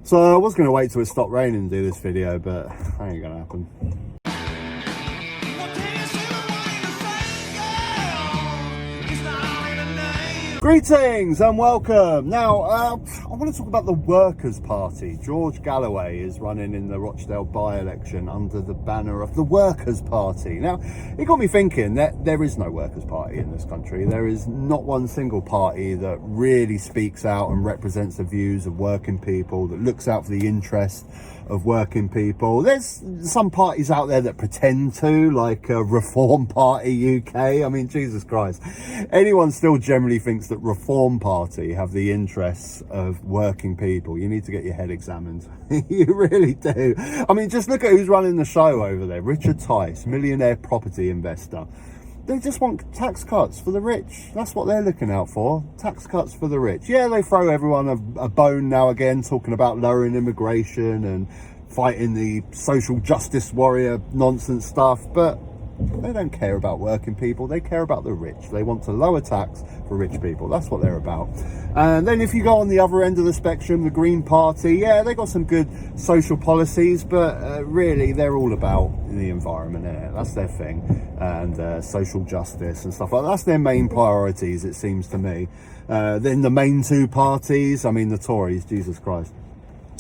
So I was going to wait till it stopped raining and do this video, but that ain't going to happen. Greetings and welcome. Now, I want to talk about the Workers' Party. George Galloway is running in the Rochdale by-election under the banner of the Workers' Party. Now, it got me thinking that there is no Workers' Party in this country. There is not one single party that really speaks out and represents the views of working people, that looks out for the interests of working people. There's some parties out there that pretend to, like Reform Party UK. I mean, Jesus Christ. Anyone still generally thinks that Reform Party have the interests of working people. You need to get your head examined. You really do. I mean, just look at who's running the show over there. Richard Tice, millionaire property investor. They just want tax cuts for the rich. That's what they're looking out for. Tax cuts for the rich. Yeah, they throw everyone a bone now again, talking about lowering immigration and fighting the social justice warrior nonsense stuff. But they don't care about working people. They care about the rich. They want to lower tax for rich people. That's what they're about. And then if you go on the other end of the spectrum, the Green Party, yeah, they got some good social policies, but really they're all about the environment. That's their thing. And social justice and stuff like that. That's their main priorities, it seems to me. Then the main two parties, I mean the Tories, Jesus Christ.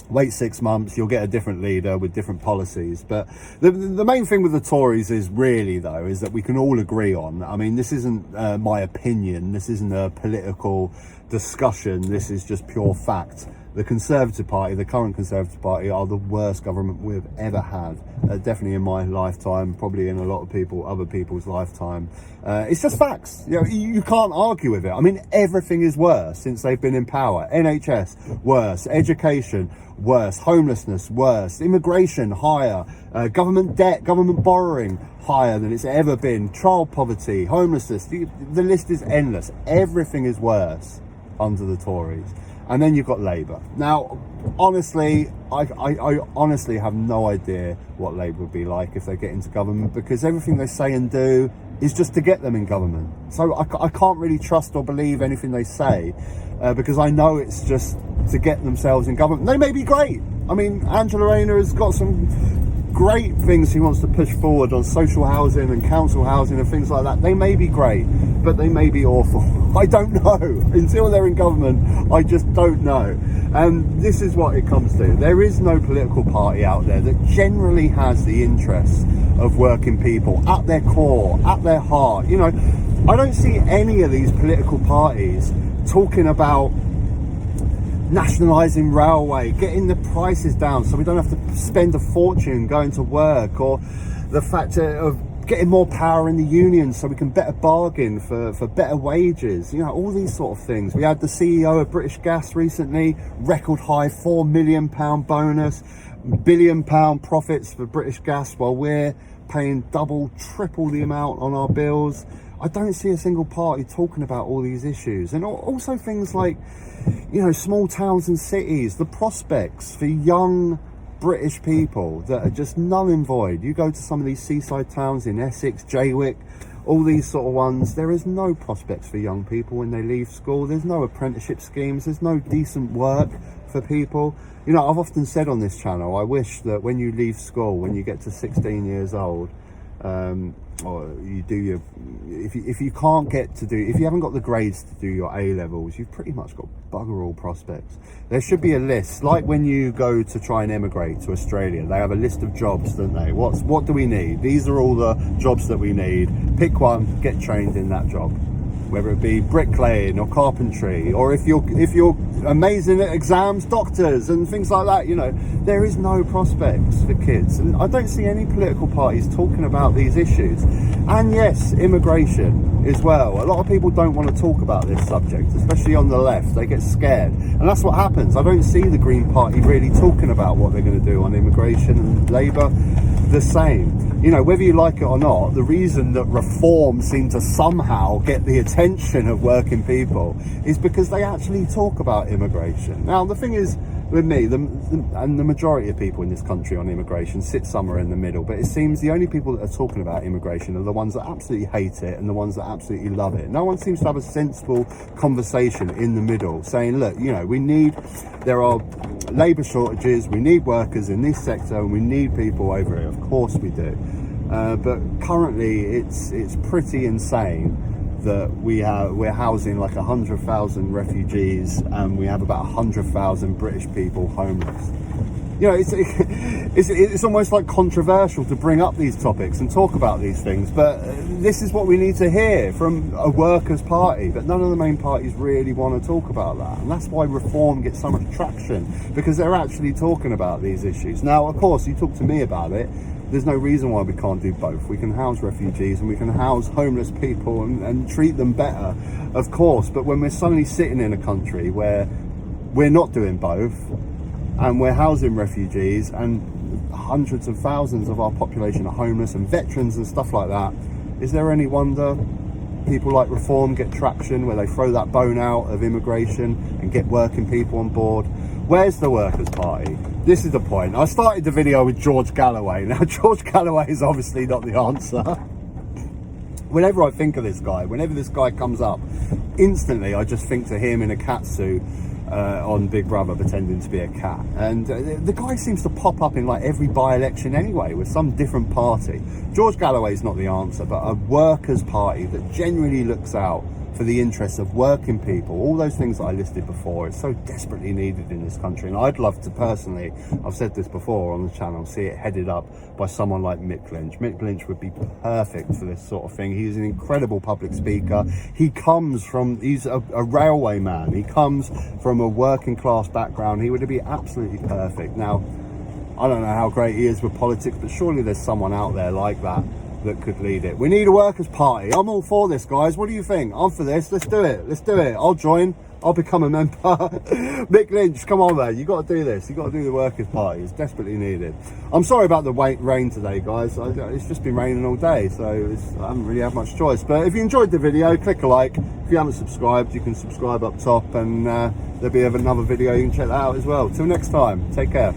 Wait 6 months, you'll get a different leader with different policies. But the main thing with the Tories is really, though, is that we can all agree on. I mean, this isn't my opinion. This isn't a political discussion. This is just pure fact. The Conservative Party, the current Conservative Party, are the worst government we've ever had. Definitely in my lifetime, probably in a lot of other people's lifetime. It's just facts. You know, you can't argue with it. I mean, everything is worse since they've been in power. NHS, worse. Education, worse. Homelessness, worse. Immigration, higher. Government debt, government borrowing, higher than it's ever been. Child poverty, homelessness. The list is endless. Everything is worse under the Tories. And then you've got Labour. Now, honestly, I honestly have no idea what Labour would be like if they get into government, because everything they say and do is just to get them in government. So I can't really trust or believe anything they say, because I know it's just to get themselves in government. They may be great. I mean, Angela Rayner has got some great things he wants to push forward on social housing and council housing and things like that. They may be great, but they may be awful. I don't know. Until they're in government, I just don't know. And this is what it comes to. There is no political party out there that generally has the interests of working people at their core, at their heart. You know, I don't see any of these political parties talking about nationalising railway, getting the prices down so we don't have to spend a fortune going to work, or the fact of getting more power in the unions so we can better bargain for better wages. You know, all these sort of things. We had the CEO of British Gas recently, record high £4 million bonus, £1 billion profits for British Gas, while we're paying double, triple the amount on our bills. I don't see a single party talking about all these issues. And also things like, you know, small towns and cities, the prospects for young British people that are just null and void. You go to some of these seaside towns in Essex, Jaywick, all these sort of ones, there is no prospects for young people when they leave school. There's no apprenticeship schemes. There's no decent work for people. You know, I've often said on this channel, I wish that when you leave school, when you get to 16 years old, or you do your, if you can't get to do, if you haven't got the grades to do your A levels, you've pretty much got bugger all prospects. There should be a list, like when you go to try and emigrate to Australia, they have a list of jobs, don't they? What do we need? These are all the jobs that we need. Pick one, get trained in that job, whether it be bricklaying or carpentry, or if you're amazing at exams, doctors and things like that. You know, there is no prospects for kids, and I don't see any political parties talking about these issues. And yes, immigration as well. A lot of people don't want to talk about this subject, especially on the left. They get scared, and that's what happens. I don't see the Green Party really talking about what they're going to do on immigration, and Labour the same. You know, whether you like it or not, the reason that Reform seem to somehow get the attention of working people is because they actually talk about immigration. Now, the thing is, with me, and the majority of people in this country on immigration sit somewhere in the middle, but it seems the only people that are talking about immigration are the ones that absolutely hate it and the ones that absolutely love it. No one seems to have a sensible conversation in the middle, saying, look, you know, there are labour shortages, we need workers in this sector, and we need people over here. Of course we do. But currently it's pretty insane that we're housing like 100,000 refugees, and we have about 100,000 British people homeless. You know, it's almost like controversial to bring up these topics and talk about these things, but this is what we need to hear from a workers' party. But none of the main parties really want to talk about that, and that's why Reform gets so much traction, because they're actually talking about these issues. Now, of course, you talk to me about it, there's no reason why we can't do both. We can house refugees and we can house homeless people and treat them better, of course. But when we're suddenly sitting in a country where we're not doing both, and we're housing refugees, and hundreds of thousands of our population are homeless, and veterans and stuff like that, is there any wonder people like Reform get traction, where they throw that bone out of immigration and get working people on board? Where's the Workers' Party? This is the point. I started the video with George Galloway. Now, George Galloway is obviously not the answer. Whenever I think of this guy, whenever this guy comes up, instantly I just think to him in a cat suit on Big Brother pretending to be a cat. And the guy seems to pop up in like every by-election anyway with some different party. George Galloway's not the answer, but a Workers' Party that genuinely looks out for the interests of working people, all those things that I listed before. It's so desperately needed in this country, and I'd love to personally, I've said this before on the channel, see it headed up by someone like Mick Lynch. Mick Lynch would be perfect for this sort of thing. He's an incredible public speaker. He's a railway man. He comes from a working class background. He would be absolutely perfect. Now, I don't know how great he is with politics, but surely there's someone out there like that could lead it. We need a Workers' Party. I'm all for this, guys. What do you think? I'm for this. Let's do it. Let's do it. I'll join. I'll become a member. Mick Lynch, come on, man. You got to do this. You got to do the Workers' Party. It's desperately needed. I'm sorry about the rain today, guys. It's just been raining all day, so I haven't really had much choice. But if you enjoyed the video, click a like. If you haven't subscribed, you can subscribe up top, and there'll be another video. You can check that out as well. Till next time, take care.